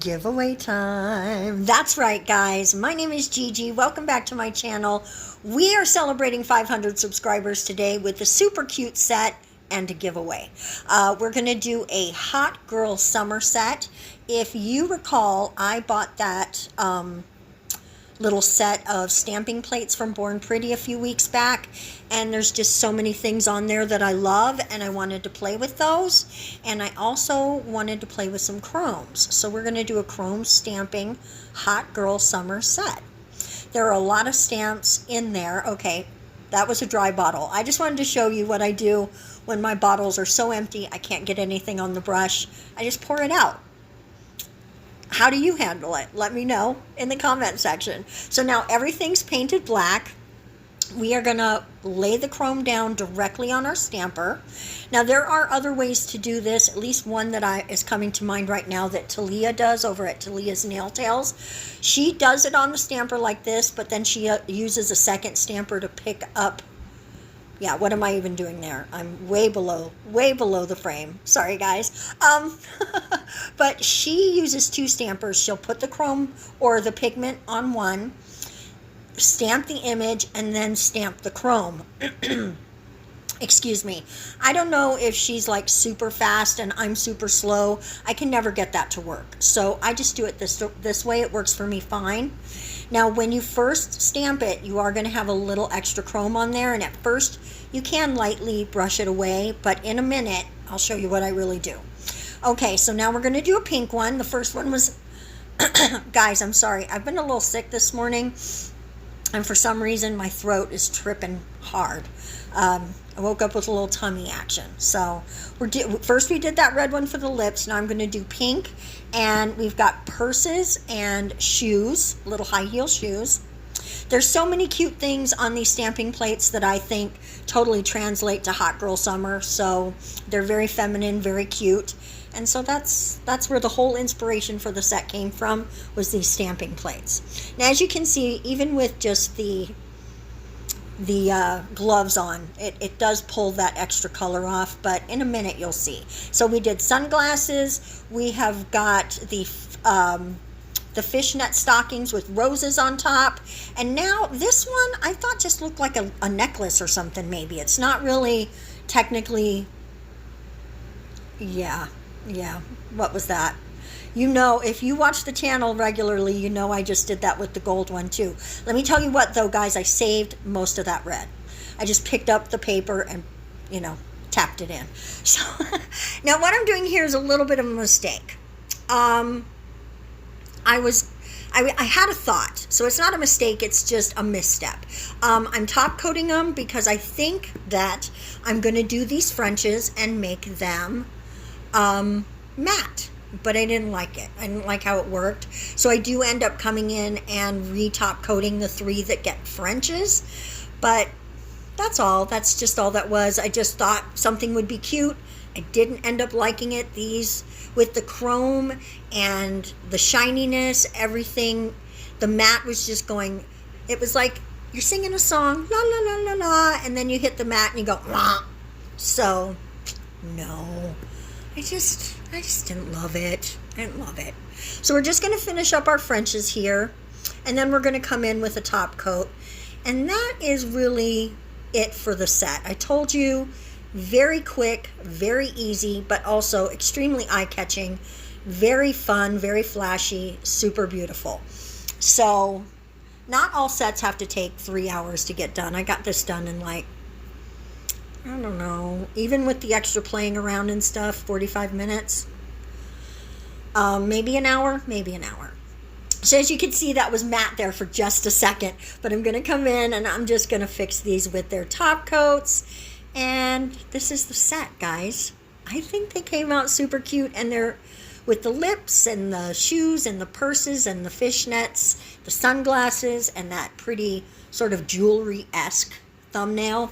Giveaway time. That's right, guys. My name is Gigi. Welcome back to my channel. We are celebrating 500 subscribers today with a super cute set and a giveaway. We're going to do a Hot Girl Summer set. If you recall, I bought that little set of stamping plates from Born Pretty a few weeks back, and there's just so many things on there that I love, and I wanted to play with those, and I also wanted to play with some chromes. So we're going to do a chrome stamping Hot Girl Summer set. There are a lot of stamps in there. Okay, that was a dry bottle. I just wanted to show you what I do when my bottles are so empty I can't get anything on the brush. I just pour it out. How do you handle it? Let me know in the comment section. So now everything's painted black. We are going to lay the chrome down directly on our stamper. Now there are other ways to do this, at least one that is coming to mind right now that Talia does over at Talia's Nail Tales. She does it on the stamper like this, but then she uses a second stamper to pick up. Yeah, what am I even doing there? I'm way below the frame. Sorry, guys. But she uses two stampers. She'll put the chrome or the pigment on one, stamp the image, and then stamp the chrome. Excuse me. I don't know if she's like super fast and I'm super slow. I can never get that to work. So I just do it this way. It works for me fine. Now, when you first stamp it, you are going to have a little extra chrome on there. And at first, you can lightly brush it away. But in a minute, I'll show you what I really do. Okay, so now we're going to do a pink one. The first one was, guys, I'm sorry. I've been a little sick this morning. And for some reason, my throat is tripping hard. I woke up with a little tummy action. So first we did that red one for the lips. Now I'm going to do pink. And we've got purses and shoes, little high heel shoes. There's so many cute things on these stamping plates that I think totally translate to Hot Girl Summer. So they're very feminine, very cute. And so that's where the whole inspiration for the set came from, was these stamping plates. Now, as you can see, even with just the gloves on, it does pull that extra color off, but in a minute you'll see. So we did sunglasses. We have got the fishnet stockings with roses on top, and now this one I thought just looked like a necklace or something. Maybe it's not really technically. Yeah, what was that? You know, if you watch the channel regularly, you know I just did that with the gold one too. Let me tell you what though, guys, I saved most of that red. I just picked up the paper and, you know, tapped it in. So now what I'm doing here is a little bit of a mistake. I had a thought, so it's not a mistake, it's just a misstep. I'm top coating them because I think that I'm going to do these Frenches and make them matte. But I didn't like it. I didn't like how it worked. So I do end up coming in and re-top coating the three that get Frenches. But that's all. That's just all that was. I just thought something would be cute. I didn't end up liking it. These, with the chrome and the shininess, everything, the matte was just going, it was like you're singing a song, la la la la la, and then you hit the matte and you go, wah. So, no. I just didn't love it. I didn't love it. So we're just going to finish up our Frenches here. And then we're going to come in with a top coat. And that is really it for the set. I told you, very quick, very easy, but also extremely eye-catching. Very fun, very flashy, super beautiful. So not all sets have to take 3 hours to get done. I got this done in like, I don't know, even with the extra playing around and stuff, 45 minutes. Maybe an hour, maybe an hour. So as you can see, that was matte there for just a second. But I'm going to come in and I'm just going to fix these with their top coats. And this is the set, guys. I think they came out super cute. And they're with the lips and the shoes and the purses and the fishnets, the sunglasses, and that pretty sort of jewelry-esque thumbnail.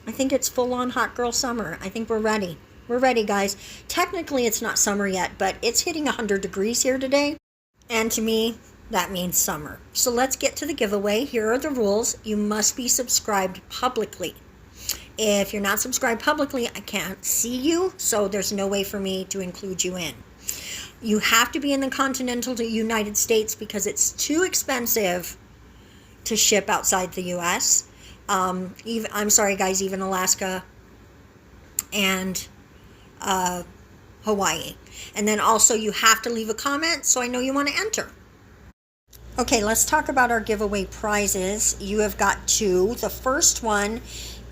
I think it's full-on Hot Girl Summer. I think we're ready. We're ready, guys. Technically, it's not summer yet, but it's hitting 100 degrees here today. And to me, that means summer. So let's get to the giveaway. Here are the rules. You must be subscribed publicly. If you're not subscribed publicly, I can't see you, so there's no way for me to include you in. You have to be in the continental United States because it's too expensive to ship outside the U.S. I'm sorry, guys, even Alaska and Hawaii. And then also you have to leave a comment so I know you want to enter. Okay, let's talk about our giveaway prizes. You have got two. The first one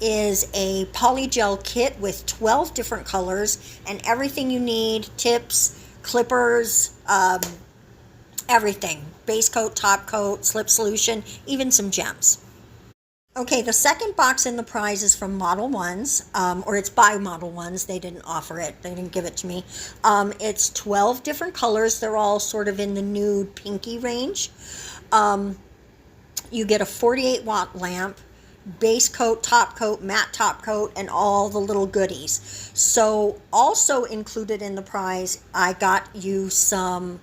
is a polygel kit with 12 different colors and everything you need, tips, clippers, everything. Base coat, top coat, slip solution, even some gems. Okay, the second box in the prize is from Model Ones, or it's by Model Ones. They didn't offer it. They didn't give it to me. It's 12 different colors. They're all sort of in the nude pinky range. You get a 48-watt lamp, base coat, top coat, matte top coat, and all the little goodies. So also included in the prize, I got you some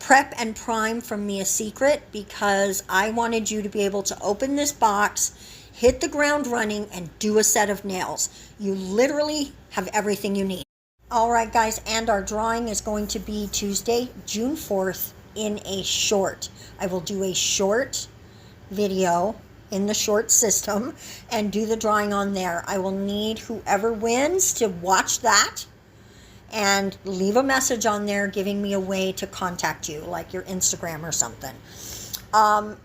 prep and prime from Mia Secret because I wanted you to be able to open this box, hit the ground running, and do a set of nails. You literally have everything you need. All right, guys, and our drawing is going to be Tuesday, June 4th in a short. I will do a short video in the short system and do the drawing on there. I will need whoever wins to watch that and leave a message on there giving me a way to contact you, like your Instagram or something.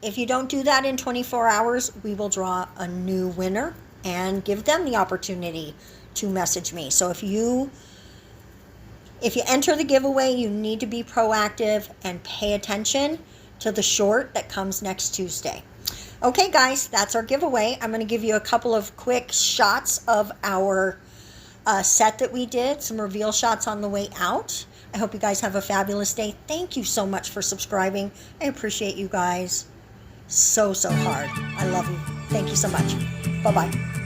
If you don't do that in 24 hours, we will draw a new winner and give them the opportunity to message me. So if you enter the giveaway, you need to be proactive and pay attention to the short that comes next Tuesday. Okay, guys, that's our giveaway. I'm going to give you a couple of quick shots of our set that we did, some reveal shots on the way out. I hope you guys have a fabulous day. Thank you so much for subscribing. I appreciate you guys so hard. I love you. Thank you so much. Bye-bye.